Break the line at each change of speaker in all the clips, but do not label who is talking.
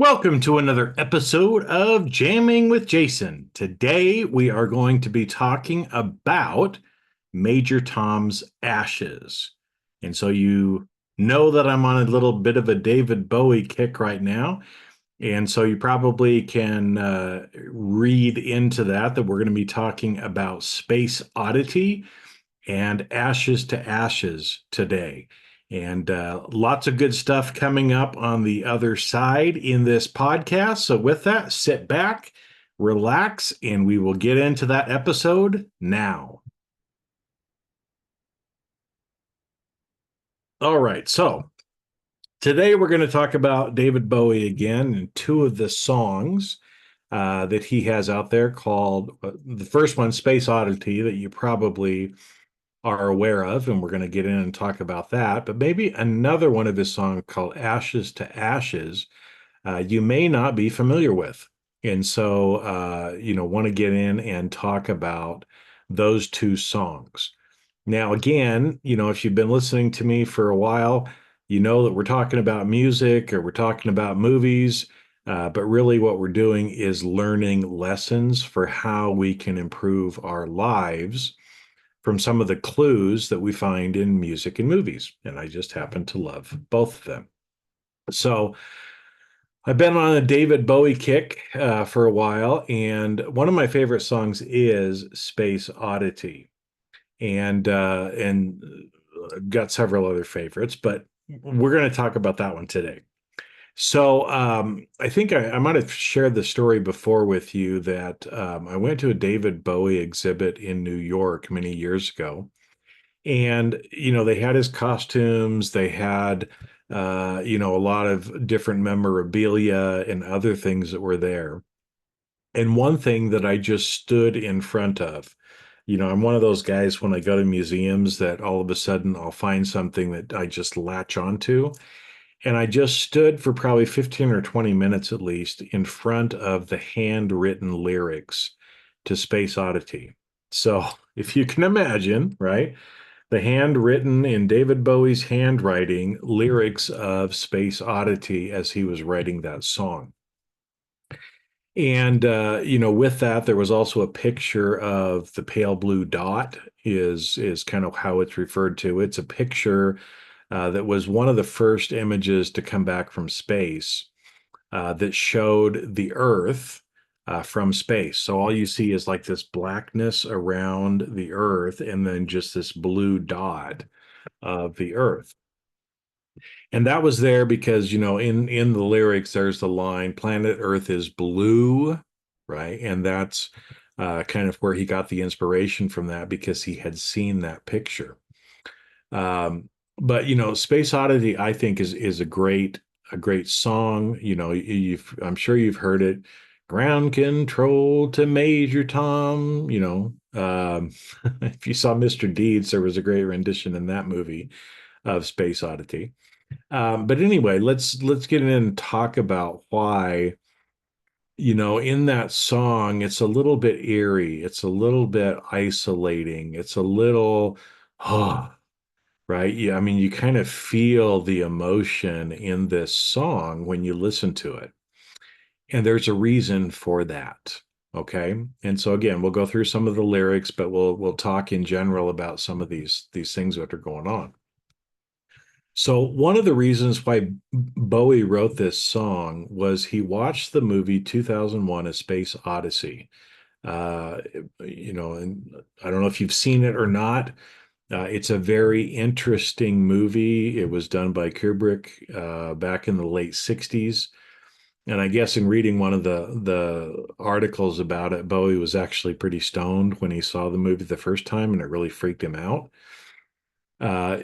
Welcome to another episode of Jamming with Jason. Today we are going to be talking about Major Tom's Ashes. And so you know that I'm on a little bit of a David Bowie kick right now. And so you probably can read into that we're going to be talking about Space Oddity and Ashes to Ashes today. And lots of good stuff coming up on the other side in this podcast. So, with that, sit back, relax, and we will get into that episode now. All right. So, today we're going to talk about David Bowie again and two of the songs that he has out there called the first one, Space Oddity, that you probably are aware of, and we're going to get in and talk about that. But maybe another one of his songs called Ashes to Ashes, you may not be familiar with. And so, want to get in and talk about those two songs. Now, again, if you've been listening to me for a while, you know that we're talking about music or we're talking about movies. But really, what we're doing is learning lessons for how we can improve our lives from some of the clues that we find in music and movies. And I just happen to love both of them. So I've been on a David Bowie kick for a while, and one of my favorite songs is Space Oddity. And got several other favorites, but we're going to talk about that one today. So I think I might have shared the story before with you that I went to a David Bowie exhibit in New York many years ago. And, they had his costumes, they had, a lot of different memorabilia and other things that were there. And one thing that I just stood in front of, I'm one of those guys when I go to museums that all of a sudden I'll find something that I just latch onto. And I just stood for probably 15 or 20 minutes at least in front of the handwritten lyrics to Space Oddity. So if you can imagine, right, the handwritten in David Bowie's handwriting lyrics of Space Oddity as he was writing that song. And with that, there was also a picture of the pale blue dot is kind of how it's referred to. It's a picture that was one of the first images to come back from space that showed the Earth from space. So all you see is like this blackness around the Earth and then just this blue dot of the Earth. And that was there because, in the lyrics, there's the line, planet Earth is blue, right? And that's kind of where he got the inspiration from that because he had seen that picture. But Space Oddity, I think, is a great song. I'm sure you've heard it. Ground control to Major Tom. If you saw Mr. Deeds, there was a great rendition in that movie of Space Oddity. But anyway, let's get in and talk about why, in that song, it's a little bit eerie, it's a little bit isolating, it's a little, oh, right? Yeah, I mean, you kind of feel the emotion in this song when you listen to it. And there's a reason for that. Okay. And so again, we'll go through some of the lyrics, but we'll talk in general about some of these things that are going on. So one of the reasons why Bowie wrote this song was he watched the movie 2001: A Space Odyssey. Uh, and I don't know if you've seen it or not. It's a very interesting movie. It was done by Kubrick back in the late 60s. And I guess in reading one of the articles about it, Bowie was actually pretty stoned when he saw the movie the first time, and it really freaked him out.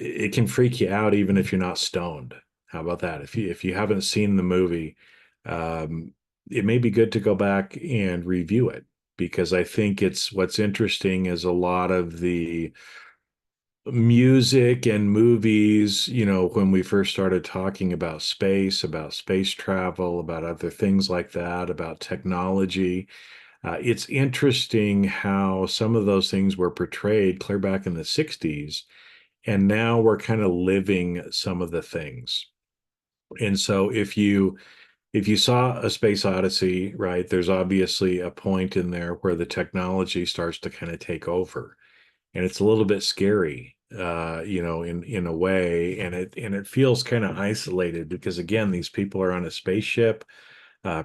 It can freak you out even if you're not stoned. How about that? If you haven't seen the movie, um, it may be good to go back and review it because I think it's what's interesting is a lot of the music and movies, when we first started talking about space travel, about other things like that, about technology. It's interesting how some of those things were portrayed clear back in the 60s and now we're kind of living some of the things. And so if you if you saw A Space Odyssey, right, there's obviously a point in there where the technology starts to kind of take over, and it's a little bit scary, in a way, and it feels kind of isolated because again, these people are on a spaceship,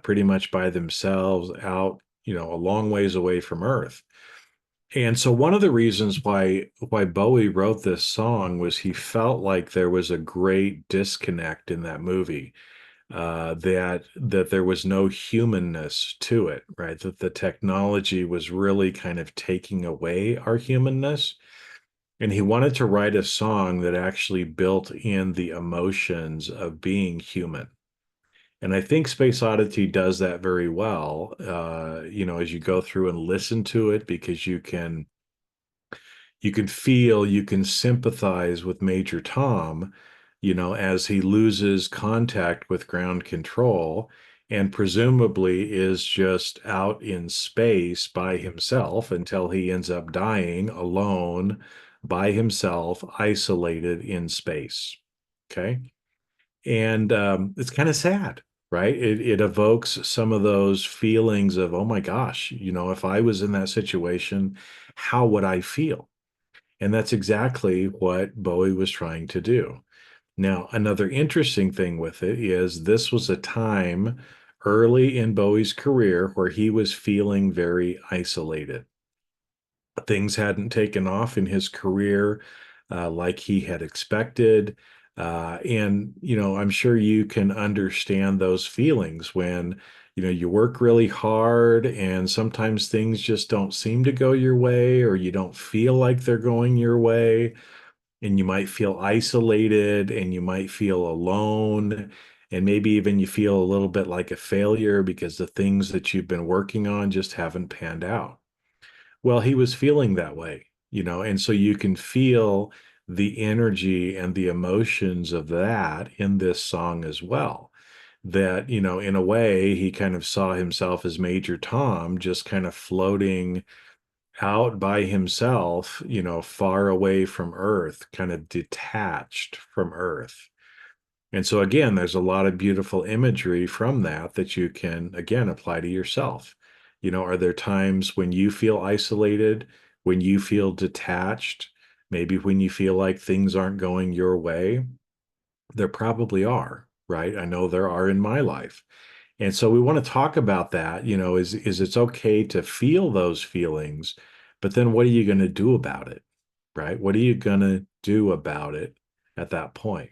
pretty much by themselves, out, a long ways away from Earth. And so one of the reasons why Bowie wrote this song was he felt like there was a great disconnect in that movie, that there was no humanness to it, right? That the technology was really kind of taking away our humanness. And he wanted to write a song that actually built in the emotions of being human. And I think Space Oddity does that very well, as you go through and listen to it, because you can feel, you can sympathize with Major Tom, as he loses contact with ground control and presumably is just out in space by himself until he ends up dying alone by himself, isolated in space. Okay. And it's kind of sad, right? It evokes some of those feelings of, oh my gosh, if I was in that situation, how would I feel? And that's exactly what Bowie was trying to do. Now, another interesting thing with it is this was a time early in Bowie's career where he was feeling very isolated. Things hadn't taken off in his career like he had expected. And, I'm sure you can understand those feelings when, you work really hard and sometimes things just don't seem to go your way, or you don't feel like they're going your way. And you might feel isolated and you might feel alone. And maybe even you feel a little bit like a failure because the things that you've been working on just haven't panned out. Well, he was feeling that way, and so you can feel the energy and the emotions of that in this song as well. That, in a way, he kind of saw himself as Major Tom, just kind of floating out by himself, far away from Earth, kind of detached from Earth. And so again, there's a lot of beautiful imagery from that you can again apply to yourself. Are there times when you feel isolated, when you feel detached, maybe when you feel like things aren't going your way? There probably are, right? I know there are in my life. And so we want to talk about that, is it's okay to feel those feelings, but then what are you going to do about it, right? What are you going to do about it at that point?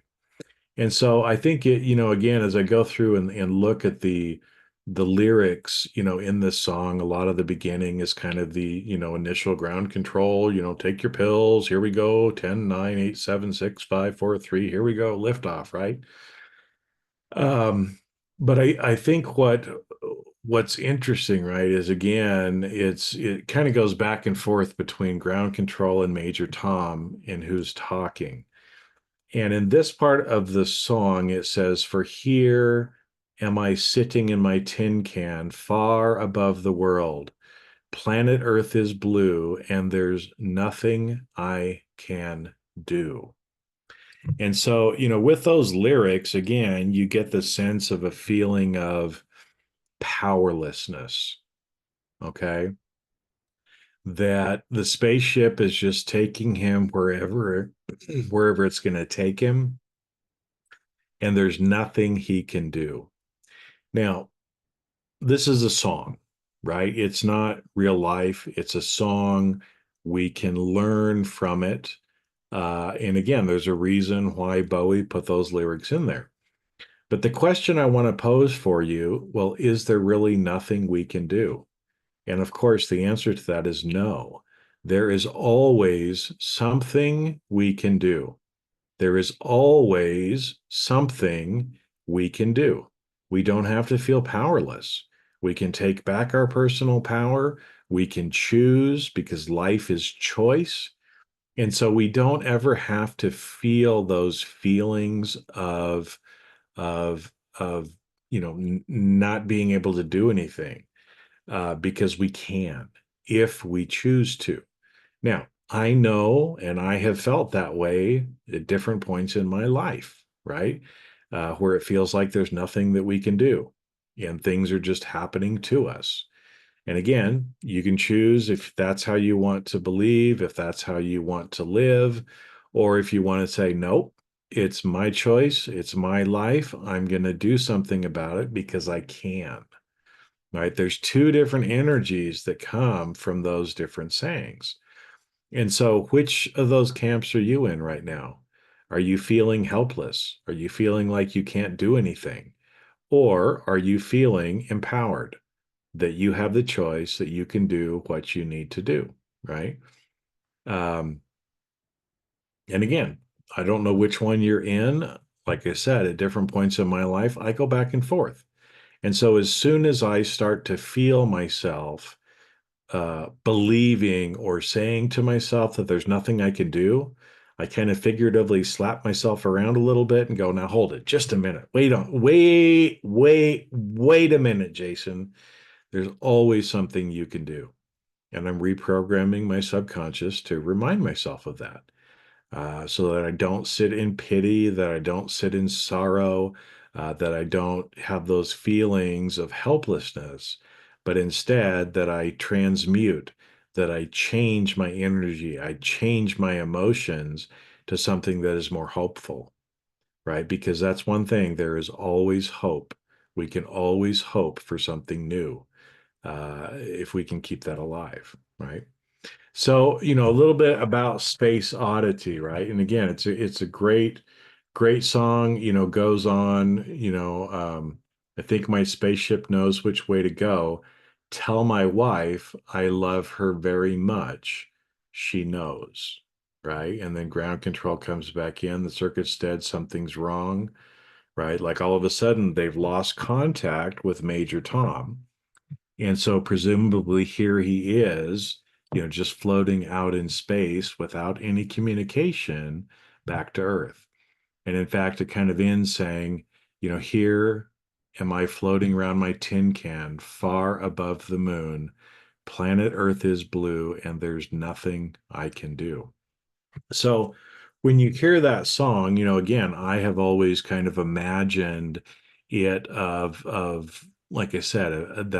And so I think again, as I go through and look at the lyrics, in this song, a lot of the beginning is kind of the, initial ground control, take your pills, here we go, 10, 9, 8, 7, 6, 5, 4, 3, here we go, lift off, right? Um, but I think what's interesting, right, is again, it kind of goes back and forth between ground control and Major Tom and who's talking. And in this part of the song, it says, "For here am I sitting in my tin can, far above the world. Planet Earth is blue, and there's nothing I can do." And so, with those lyrics, again, you get the sense of a feeling of powerlessness, okay? That the spaceship is just taking him wherever it's going to take him, and there's nothing he can do. Now, this is a song, right? It's not real life. It's a song. We can learn from it. And again, there's a reason why Bowie put those lyrics in there. But the question I want to pose for you, well, is there really nothing we can do? And of course, the answer to that is no. There is always something we can do. There is always something we can do. We don't have to feel powerless. We can take back our personal power. We can choose because life is choice. And so we don't ever have to feel those feelings of not being able to do anything, because we can if we choose to. Now, I know, and I have felt that way at different points in my life, right? Where it feels like there's nothing that we can do. and things are just happening to us. And again, you can choose if that's how you want to believe, if that's how you want to live, or if you want to say, nope, it's my choice, it's my life. I'm going to do something about it because I can. Right? There's two different energies that come from those different sayings. And so, which of those camps are you in right now? Are you feeling helpless? Are you feeling like you can't do anything? Or are you feeling empowered that you have the choice that you can do what you need to do? Right. Um, and again, I don't know which one you're in. Like I said, at different points in my life, I go back and forth. And so, as soon as I start to feel myself believing or saying to myself that there's nothing I can do, I kind of figuratively slap myself around a little bit and go, now hold it, just a minute. Wait a minute, Jason. There's always something you can do. And I'm reprogramming my subconscious to remind myself of that, so that I don't sit in pity, that I don't sit in sorrow, that I don't have those feelings of helplessness, but instead that I transmute, that I change my energy, I change my emotions to something that is more hopeful, right? Because that's one thing, there is always hope. We can always hope for something new, if we can keep that alive, right? So, a little bit about Space Oddity, right? And again, it's a great song, goes on, I think my spaceship knows which way to go. Tell my wife I love her very much. She knows, right? And then ground control comes back in, the circuit's dead, something's wrong, right? Like all of a sudden they've lost contact with Major Tom. And so presumably here he is, just floating out in space without any communication back to Earth. And in fact, it kind of ends saying, here am I floating around my tin can far above the moon. Planet Earth is blue, and there's nothing I can do. So when you hear that song, again, I have always kind of imagined it of like I said,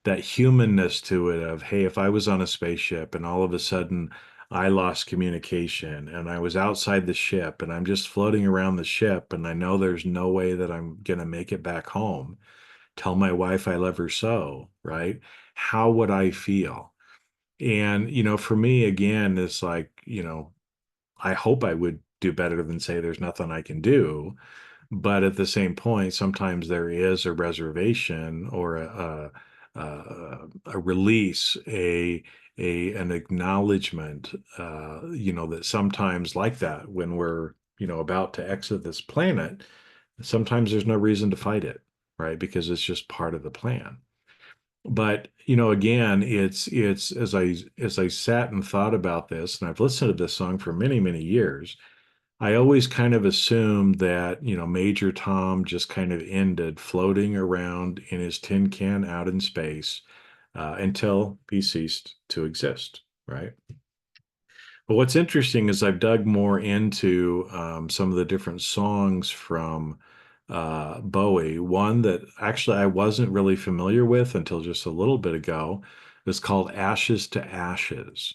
that humanness to it of, hey, if I was on a spaceship and all of a sudden I lost communication and I was outside the ship and I'm just floating around the ship and I know there's no way that I'm gonna make it back home, tell my wife I love her so, right? How would I feel? And, for me, again, it's like, I hope I would do better than say there's nothing I can do. But at the same point, sometimes there is a reservation or a release, an acknowledgement, that sometimes like that when we're, about to exit this planet, sometimes there's no reason to fight it, right? Because it's just part of the plan. But, again, it's as I sat and thought about this, and I've listened to this song for many, many years, I always kind of assumed that, Major Tom just kind of ended floating around in his tin can out in space, until he ceased to exist, right? But what's interesting is I've dug more into, some of the different songs from Bowie. One that actually I wasn't really familiar with until just a little bit ago is called Ashes to Ashes.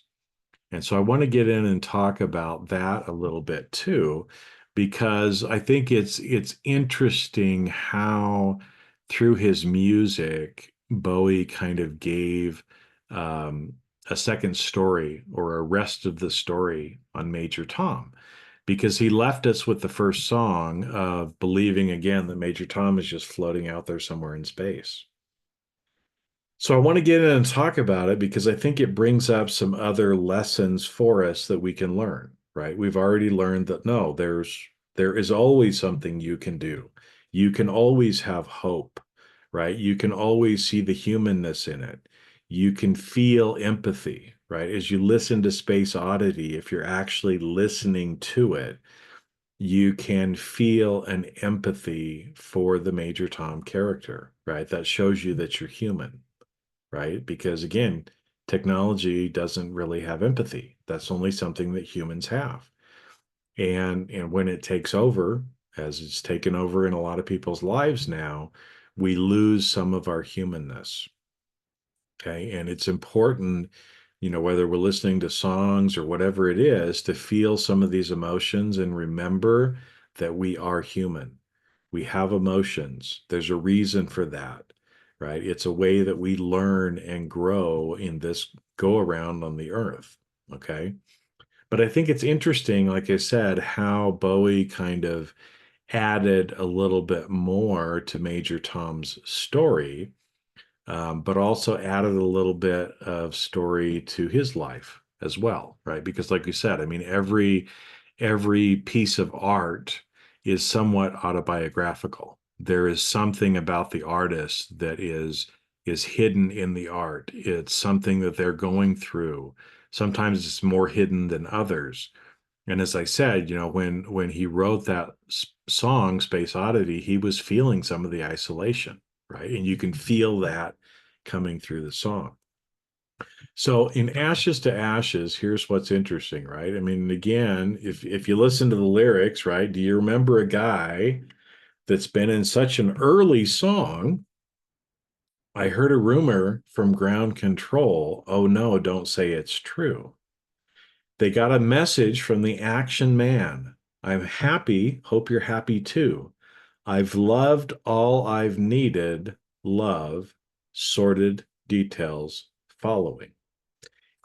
And so I want to get in and talk about that a little bit too, because I think it's interesting how through his music, Bowie kind of gave, um, a second story or a rest of the story on Major Tom, because he left us with the first song of believing again that Major Tom is just floating out there somewhere in space. So I want to get in and talk about it because I think it brings up some other lessons for us that we can learn, right? We've already learned that no, there is always something you can do. You can always have hope, right? You can always see the humanness in it. You can feel empathy, right? As you listen to Space Oddity, if you're actually listening to it, you can feel an empathy for the Major Tom character, right? That shows you that you're human, right? Because again, technology doesn't really have empathy. That's only something that humans have. And when it takes over, as it's taken over in a lot of people's lives now, we lose some of our humanness. Okay. And it's important, whether we're listening to songs or whatever it is, to feel some of these emotions and remember that we are human. We have emotions. There's a reason for that, right? It's a way that we learn and grow in this go around on the earth. Okay. But I think it's interesting, like I said, how Bowie kind of added a little bit more to Major Tom's story, but also added a little bit of story to his life as well, right? Because, like you said, I mean, every piece of art is somewhat autobiographical. There is something about the artist that is hidden in the art. It's something that they're going through. Sometimes it's more hidden than others. And as I said, when he wrote that song, Space Oddity, he was feeling some of the isolation, right? And you can feel that coming through the song. So in Ashes to Ashes, here's what's interesting, right? I mean, again, if you listen to the lyrics, right, do you remember a guy that's been in such an early song? I heard a rumor from ground control. Oh no, don't say it's true. They got a message from the action man. I'm happy. Hope you're happy too. I've loved all I've needed. Love, sordid details following.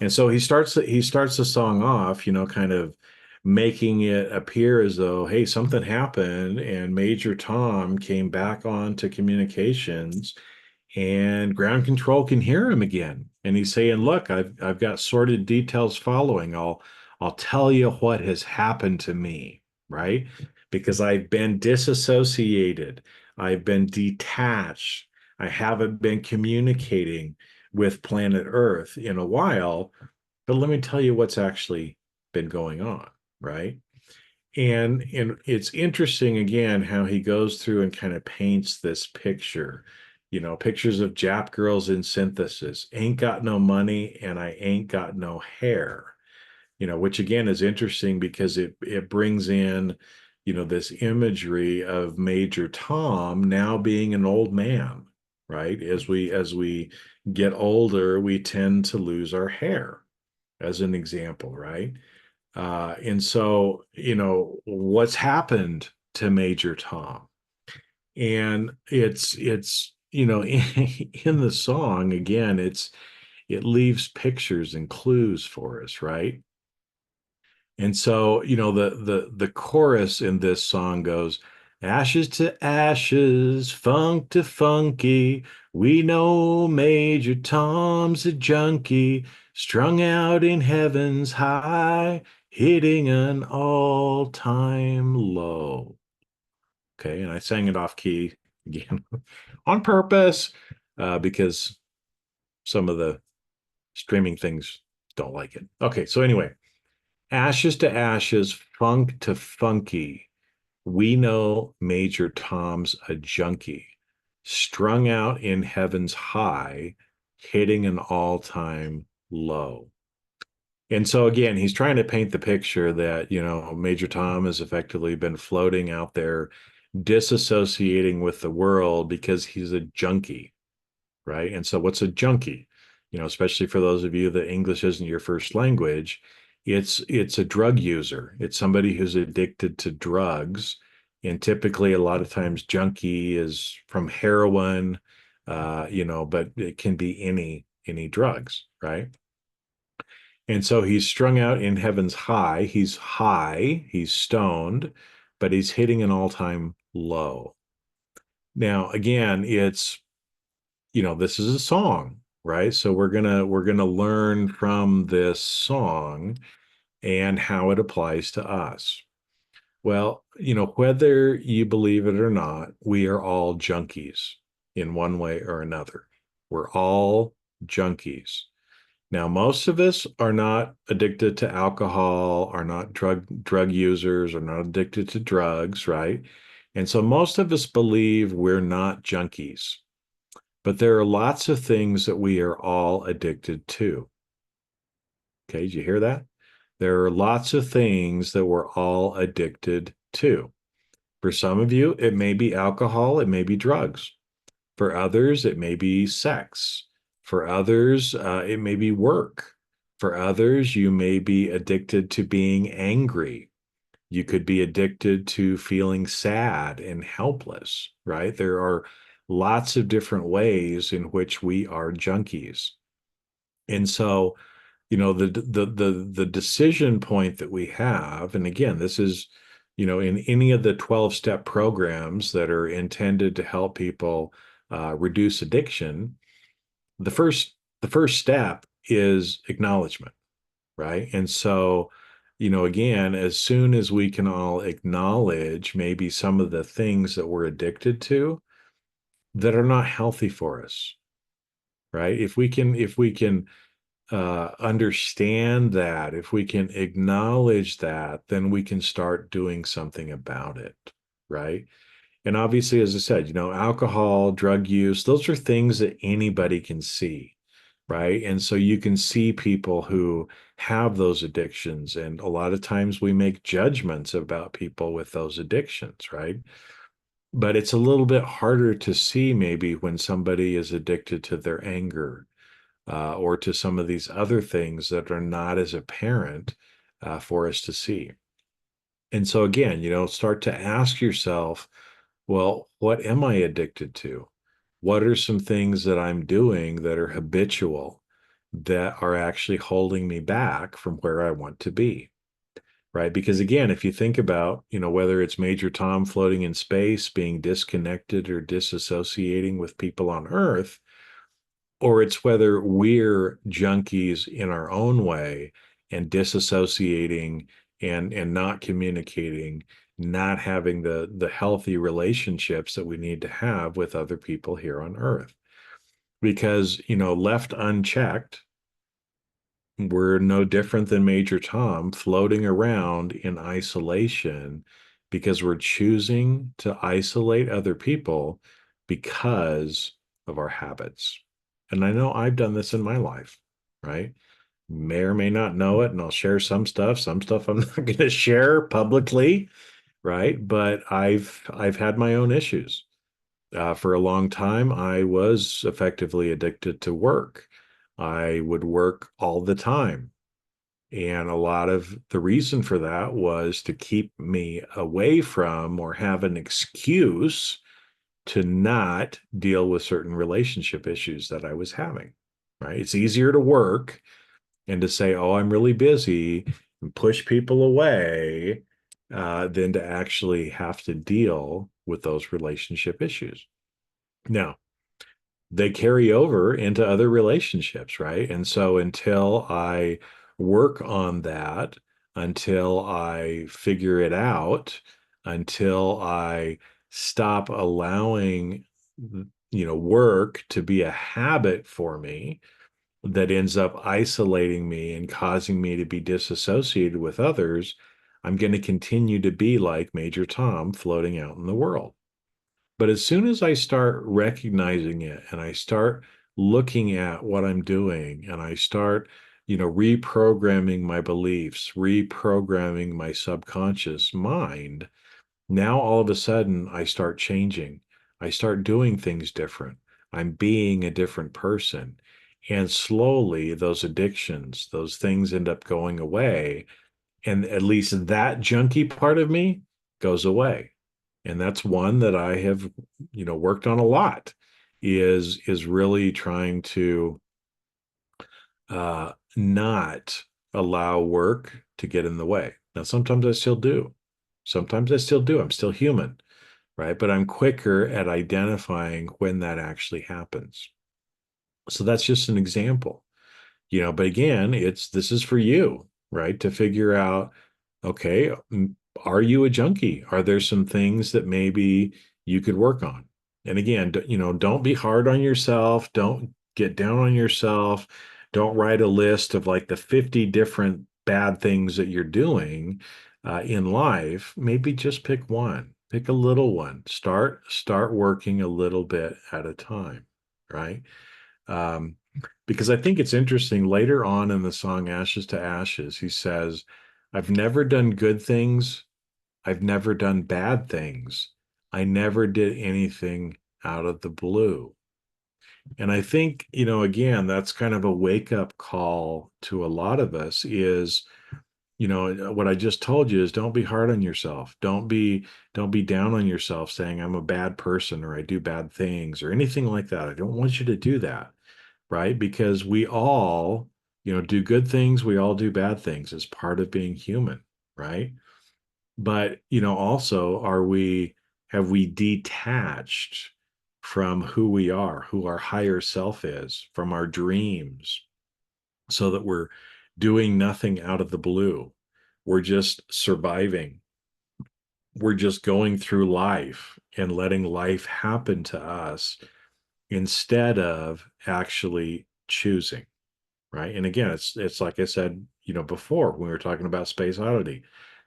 And so he starts the song off, kind of making it appear as though, hey, something happened and Major Tom came back on to communications and ground control can hear him again. And he's saying, "Look, I've got sordid details following. I'll tell you what has happened to me, right? Because I've been disassociated, I've been detached, I haven't been communicating with planet Earth in a while. But let me tell you what's actually been going on, right?" And it's interesting again how he goes through and kind of paints this picture, pictures of Jap girls in synthesis, ain't got no money and I ain't got no hair, which again is interesting because it brings in, this imagery of Major Tom now being an old man, right? As we get older, we tend to lose our hair, as an example, right? And so, what's happened to Major Tom? And it's in the song again, it leaves pictures and clues for us, right? And so, the chorus in this song goes, ashes to ashes, funk to funky. We know Major Tom's a junkie, strung out in heaven's high, hitting an all-time low. Okay, and I sang it off key again on purpose, because some of the streaming things don't like it. Okay, so anyway, ashes to ashes, funk to funky. We know Major Tom's a junkie, strung out in heaven's high, hitting an all-time low. And so again, he's trying to paint the picture that, Major Tom has effectively been floating out there, disassociating with the world because he's a junkie, right? And so what's a junkie? Especially for those of you that English isn't your first language, it's a drug user. It's somebody who's addicted to drugs. And typically a lot of times junkie is from heroin, but it can be any drugs, right? And so he's strung out in heaven's high, he's stoned, but he's hitting an all-time low. Now, again, this is a song, right? So we're gonna learn from this song and how it applies to us. Well, whether you believe it or not, we are all junkies in one way or another. We're all junkies. Now, most of us are not addicted to alcohol, are not drug users, are not addicted to drugs, right? And so most of us believe we're not junkies. But there are lots of things that we are all addicted to. Okay, did you hear that? There are lots of things that we're all addicted to. For some of you, it may be alcohol, it may be drugs. For others, it may be sex. For others, it may be work. For others, you may be addicted to being angry. You could be addicted to feeling sad and helpless, right? There are lots of different ways in which we are junkies. And so, the decision point that we have, and again, this is, in any of the 12-step programs that are intended to help people reduce addiction, the first the first step is acknowledgement, right? And so, again, as soon as we can all acknowledge maybe some of the things that we're addicted to that are not healthy for us, right? If we can understand that, if we can acknowledge that, then we can start doing something about it, right? And obviously, as I said, alcohol, drug use, those are things that anybody can see, right? And so you can see people who have those addictions. And a lot of times we make judgments about people with those addictions, right? But it's a little bit harder to see maybe when somebody is addicted to their anger or to some of these other things that are not as apparent for us to see. And so, again, start to ask yourself, well, what am I addicted to? What are some things that I'm doing that are habitual that are actually holding me back from where I want to be? Right. Because again, if you think about, whether it's Major Tom floating in space, being disconnected or disassociating with people on Earth, or it's whether we're junkies in our own way and disassociating and not communicating, not having the healthy relationships that we need to have with other people here on Earth. Because, left unchecked, we're no different than Major Tom floating around in isolation because we're choosing to isolate other people because of our habits. And I know I've done this in my life, right? May or may not know it, and I'll share some stuff. Some stuff I'm not going to share publicly, right? But I've had my own issues. For a long time, I was effectively addicted to work. I would work all the time. And a lot of the reason for that was to keep me away from or have an excuse to not deal with certain relationship issues that I was having, right? It's easier to work and to say, oh, I'm really busy and push people away than to actually have to deal with those relationship issues. Now, they carry over into other relationships, right? And so until I work on that, until I figure it out, until I stop allowing, work to be a habit for me that ends up isolating me and causing me to be disassociated with others, I'm going to continue to be like Major Tom floating out in the world. But as soon as I start recognizing it and I start looking at what I'm doing and I start, reprogramming my beliefs, reprogramming my subconscious mind, now all of a sudden I start changing. I start doing things different. I'm being a different person. And slowly those addictions, those things end up going away. And at least that junkie part of me goes away. And that's one that I have, worked on a lot is really trying to not allow work to get in the way. Now, sometimes I still do. Sometimes I still do. I'm still human, right? But I'm quicker at identifying when that actually happens. So that's just an example, but again, this is for you, right? To figure out, okay, are you a junkie? Are there some things that maybe you could work on? And again, don't be hard on yourself. Don't get down on yourself. Don't write a list of like the 50 different bad things that you're doing in life. Maybe just pick one, pick a little one. Start working a little bit at a time, right? Um, because I think it's interesting later on in the song Ashes to Ashes, he says, I've never done good things. I've never done bad things. I never did anything out of the blue. And I think, again, that's kind of a wake up call to a lot of us is, what I just told you is don't be hard on yourself. Don't be down on yourself saying I'm a bad person or I do bad things or anything like that. I don't want you to do that, right? Because we all, do good things, we all do bad things as part of being human, right? But, also have we detached from who we are, who our higher self is, from our dreams, so that we're doing nothing out of the blue. We're just surviving. We're just going through life and letting life happen to us instead of actually choosing, right? And again, it's like I said, before when we were talking about Space Oddity,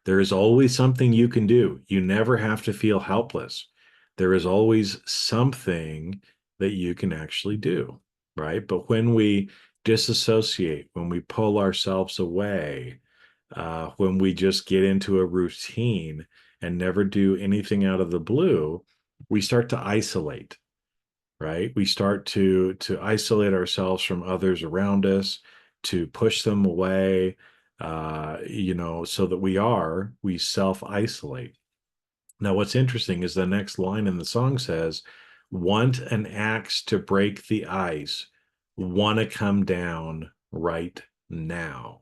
there is always something you can do. You never have to feel helpless. There is always something that you can actually do, right? But when we disassociate, when we pull ourselves away, when we just get into a routine and never do anything out of the blue, we start to isolate, right? We start to isolate ourselves from others around us, to push them away, so that we self-isolate. Now, what's interesting is the next line in the song says, "Want an axe to break the ice, want to come down right now."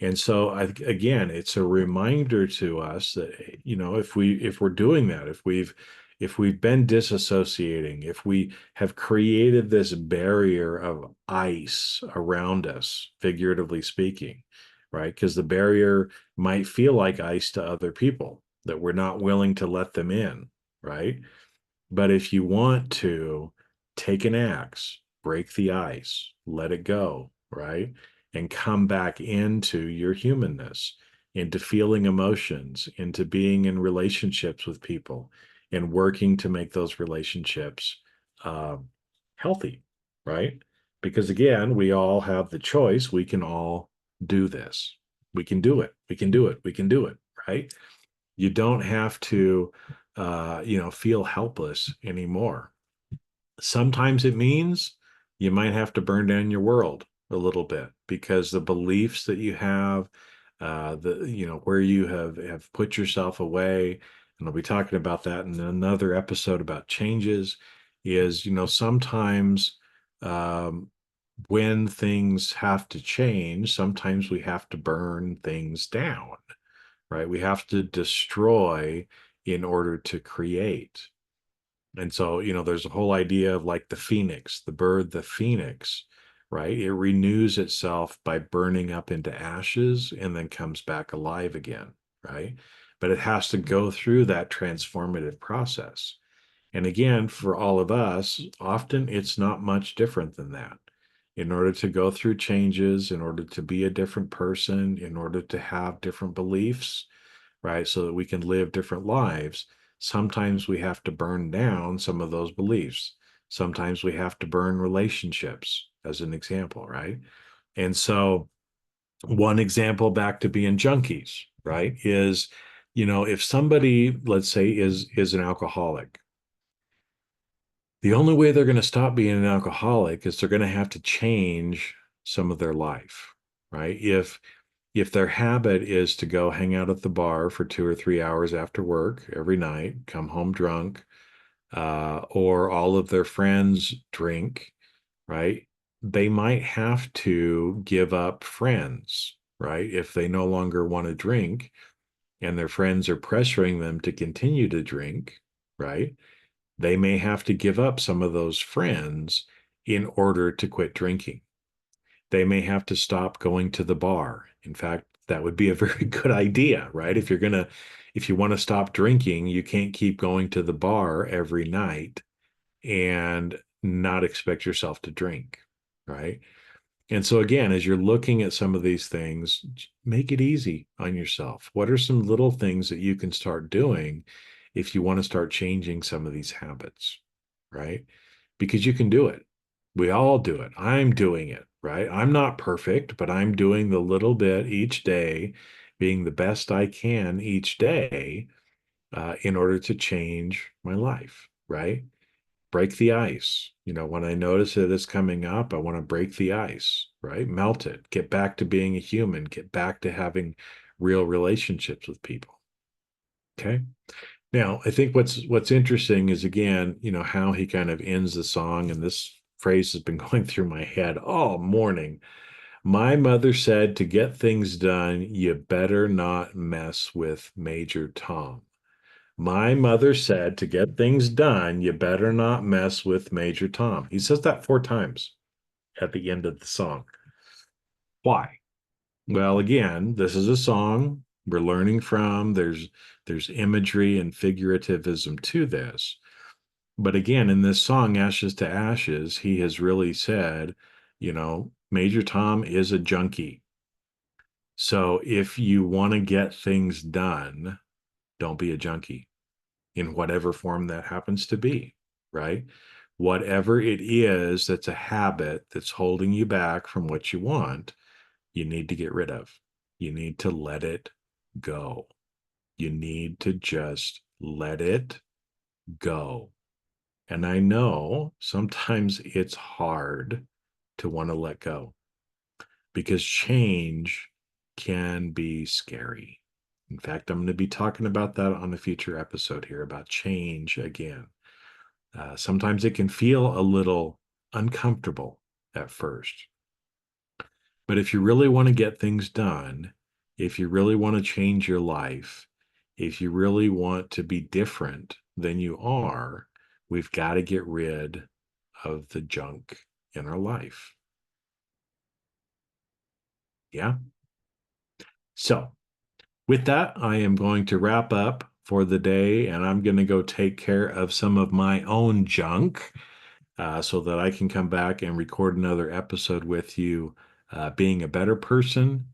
And so again, it's a reminder to us that, if we're doing that, if we've been disassociating, if we have created this barrier of ice around us, figuratively speaking, right? Because the barrier might feel like ice to other people that we're not willing to let them in, right? But if you want to take an axe, break the ice, let it go, right? And come back into your humanness, into feeling emotions, into being in relationships with people, and working to make those relationships uh, healthy, right? Because again, we all have the choice. We can all do this. We can do it. We can do it. We can do it, right? You don't have to, feel helpless anymore. Sometimes it means you might have to burn down your world a little bit because the beliefs that you have, where you have put yourself away, and I'll be talking about that in another episode about changes, is, sometimes um, when things have to change, sometimes we have to burn things down, right? We have to destroy in order to create. And so, there's a whole idea of like the phoenix, the bird, the phoenix, right? It renews itself by burning up into ashes and then comes back alive again, right? But it has to go through that transformative process. And again, for all of us, often it's not much different than that. In order to go through changes, in order to be a different person, in order to have different beliefs, right? So that we can live different lives. Sometimes we have to burn down some of those beliefs. Sometimes we have to burn relationships, as an example, right? And so, one example back to being junkies, right, is, if somebody, let's say, is an alcoholic, the only way they're going to stop being an alcoholic is they're going to have to change some of their life, right? If their habit is to go hang out at the bar for 2 or 3 hours after work every night, come home drunk, or all of their friends drink, right? They might have to give up friends, right? If they no longer want to drink and their friends are pressuring them to continue to drink, right? They may have to give up some of those friends in order to quit drinking. They may have to stop going to the bar. In fact, that would be a very good idea, right? If you want to stop drinking, you can't keep going to the bar every night and not expect yourself to drink, right? And so again, as you're looking at some of these things, make it easy on yourself. What are some little things that you can start doing if you want to start changing some of these habits, right? Because you can do it. We all do it. I'm doing it, right? I'm not perfect, but I'm doing the little bit each day, being the best I can each day, in order to change my life, right? break the ice. When I notice that it's coming up, I want to break the ice, right? Melt it, get back to being a human, get back to having real relationships with people. Okay. Now, I think what's interesting is again, how he kind of ends the song, and this phrase has been going through my head all morning. My mother said to get things done, you better not mess with Major Tom. My mother said to get things done, you better not mess with Major Tom. He says that 4 times at the end of the song. Why? Well, again, this is a song we're learning from. There's imagery and figurativism to this. But again, in this song, Ashes to Ashes, he has really said, Major Tom is a junkie. So if you want to get things done, don't be a junkie in whatever form that happens to be, right? Whatever it is that's a habit that's holding you back from what you want, you need to get rid of. You need to let it go. You need to just let it go. And I know sometimes it's hard to want to let go because change can be scary. In fact, I'm going to be talking about that on a future episode here about change again. Sometimes it can feel a little uncomfortable at first. But if you really want to get things done, if you really want to change your life, if you really want to be different than you are, we've got to get rid of the junk in our life. Yeah. So, with that, I am going to wrap up for the day and I'm going to go take care of some of my own junk so that I can come back and record another episode with you, being a better person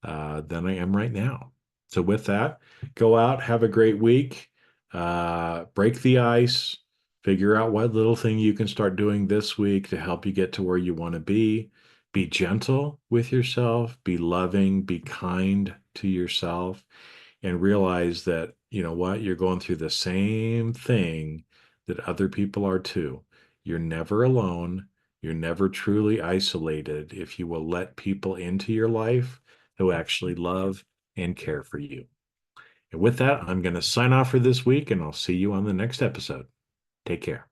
than I am right now. So, with that, go out, have a great week, break the ice, figure out what little thing you can start doing this week to help you get to where you want to be. Be gentle with yourself, be loving, be kind to yourself, and realize that, you're going through the same thing that other people are too. You're never alone. You're never truly isolated if you will let people into your life who actually love and care for you. And with that, I'm going to sign off for this week and I'll see you on the next episode. Take care.